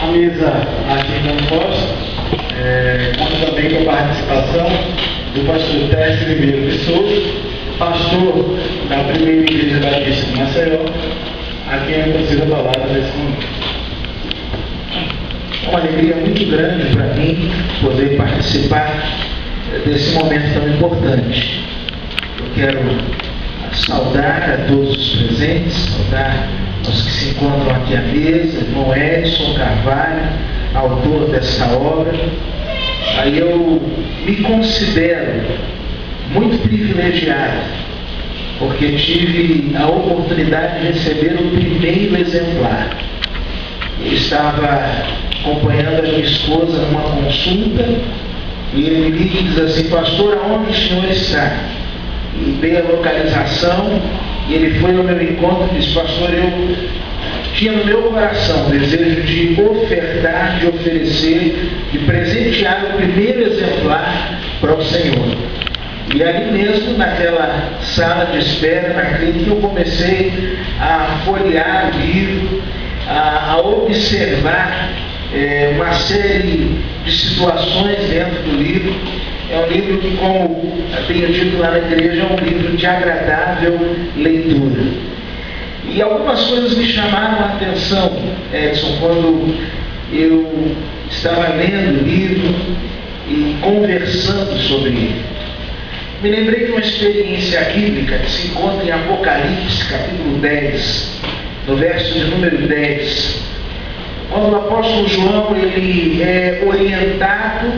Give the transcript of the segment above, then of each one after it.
A mesa aqui composta, também com a participação do pastor Tércio Ribeiro de Souza, pastor da Primeira Igreja Batista de Maceió, a quem eu consigo a palavra nesse momento. É uma alegria muito grande para mim poder participar desse momento tão importante. Eu quero saudar a todos os presentes, saudar os que se encontram aqui à mesa, irmão Edson Carvalho, autor desta obra. Aí eu me considero muito privilegiado, porque tive a oportunidade de receber o primeiro exemplar. Eu estava acompanhando a minha esposa numa consulta e ele me diz assim: pastor, aonde o senhor está? E dei a localização e ele foi ao meu encontro e disse: pastor, eu tinha no meu coração o desejo de ofertar, de oferecer, de presentear o primeiro exemplar para o Senhor. E ali mesmo, naquela sala de espera, na clínica, eu comecei a folhear o livro, a observar uma série de situações dentro do livro. É um livro que, como tenho dito lá na igreja, é um livro de agradável leitura. E algumas coisas me chamaram a atenção, Edson, quando eu estava lendo o livro e conversando sobre ele. Me lembrei de uma experiência bíblica que se encontra em Apocalipse, capítulo 10, no verso de número 10, quando o apóstolo João ele é orientado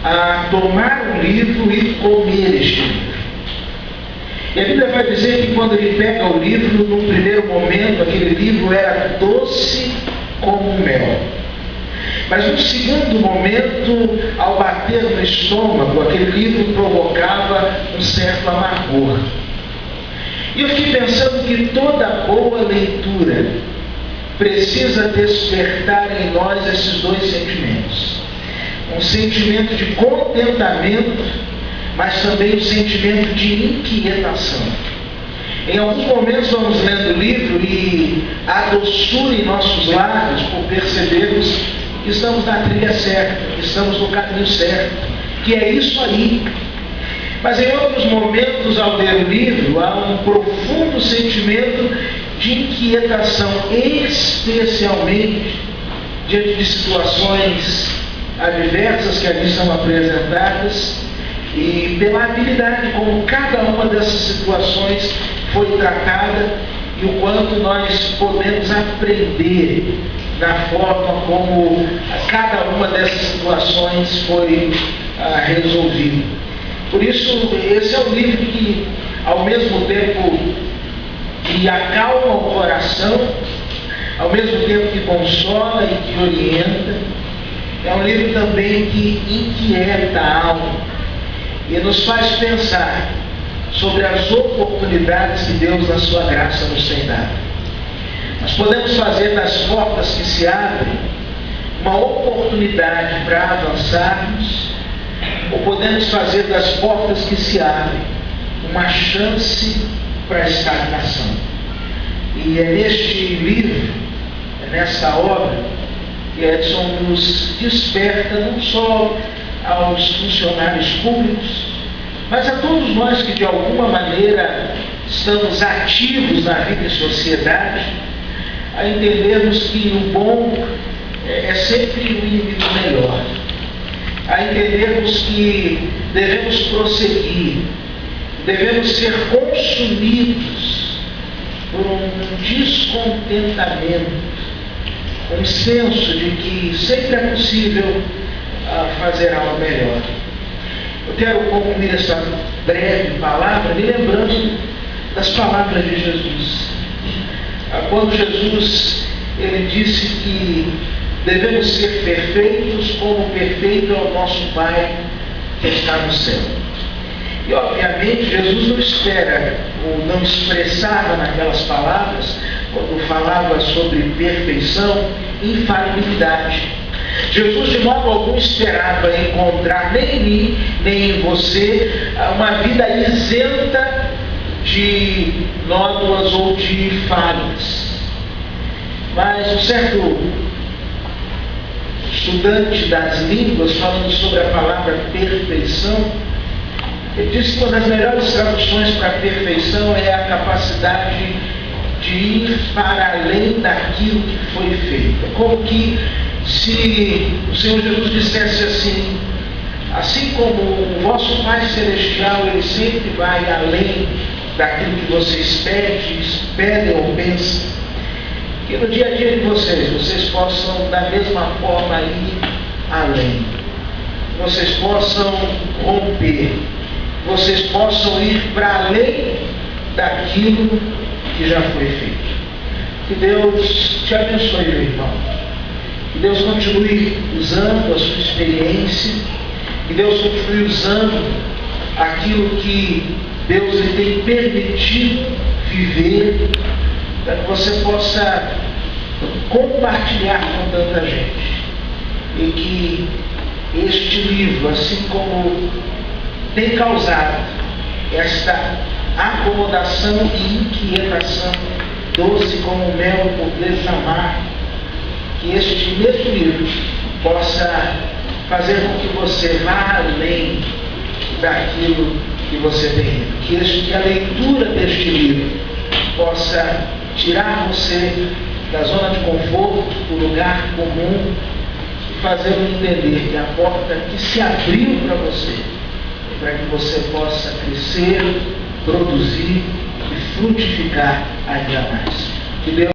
a tomar um livro e comer este livro. E a Bíblia vai dizer que quando ele pega o livro, no primeiro momento, aquele livro era doce como mel. Mas no segundo momento, ao bater no estômago, aquele livro provocava um certo amargor. E eu fiquei pensando que toda boa leitura precisa despertar em nós esses dois sentimentos. Um sentimento de contentamento, mas também um sentimento de inquietação. Em alguns momentos vamos lendo o livro e a doçura em nossos lábios por percebermos que estamos na trilha certa, que estamos no caminho certo, que é isso aí. Mas em outros momentos, ao ler o livro, há um profundo sentimento de inquietação, especialmente diante de situações adversas que ali são apresentadas e pela habilidade como cada uma dessas situações foi tratada e o quanto nós podemos aprender da forma como cada uma dessas situações foi resolvida. Por isso, esse é um livro que, ao mesmo tempo que acalma o coração, ao mesmo tempo que consola e que orienta, é um livro também que inquieta a alma e nos faz pensar sobre as oportunidades que Deus, na sua graça, nos tem dado. Nós podemos fazer das portas que se abrem uma oportunidade para avançarmos, ou podemos fazer das portas que se abrem uma chance para a estagnação. E é neste livro, é nesta obra, que Edson nos desperta não só aos funcionários públicos, mas a todos nós que de alguma maneira estamos ativos na vida e sociedade, a entendermos que o bom é sempre o inimigo melhor, a entendermos que devemos prosseguir, devemos ser consumidos por um descontentamento, um senso de que sempre é possível fazer algo melhor. Eu quero concluir essa breve palavra me lembrando das palavras de Jesus. Quando Jesus ele disse que devemos ser perfeitos como perfeito é o nosso Pai que está no céu. E obviamente Jesus não espera ou não expressava naquelas palavras, quando falava sobre perfeição, infalibilidade. Jesus de modo algum esperava encontrar nem em mim, nem em você uma vida isenta de nódoas ou de falhas. Mas um certo estudante das línguas, falando sobre a palavra perfeição, ele disse que uma das melhores traduções para perfeição é a capacidade de ir para além daquilo que foi feito. É como que se o Senhor Jesus dissesse assim como o vosso Pai Celestial, Ele sempre vai além daquilo que vocês pedem ou pensam, que no dia a dia de vocês possam da mesma forma ir além, vocês possam romper, vocês possam ir para além daquilo que já foi feito. Que Deus te abençoe, meu irmão. Que Deus continue usando a sua experiência. Que Deus continue usando aquilo que Deus lhe tem permitido viver, para que você possa compartilhar com tanta gente. E que este livro, assim como tem causado esta acomodação e inquietação, doce como mel por derramar, que este mesmo livro possa fazer com que você vá além daquilo que você tem. Que a leitura deste livro possa tirar você da zona de conforto, do lugar comum, e fazê-lo entender que a porta que se abriu para você, para que você possa crescer, produzir e frutificar ainda mais. Que Deus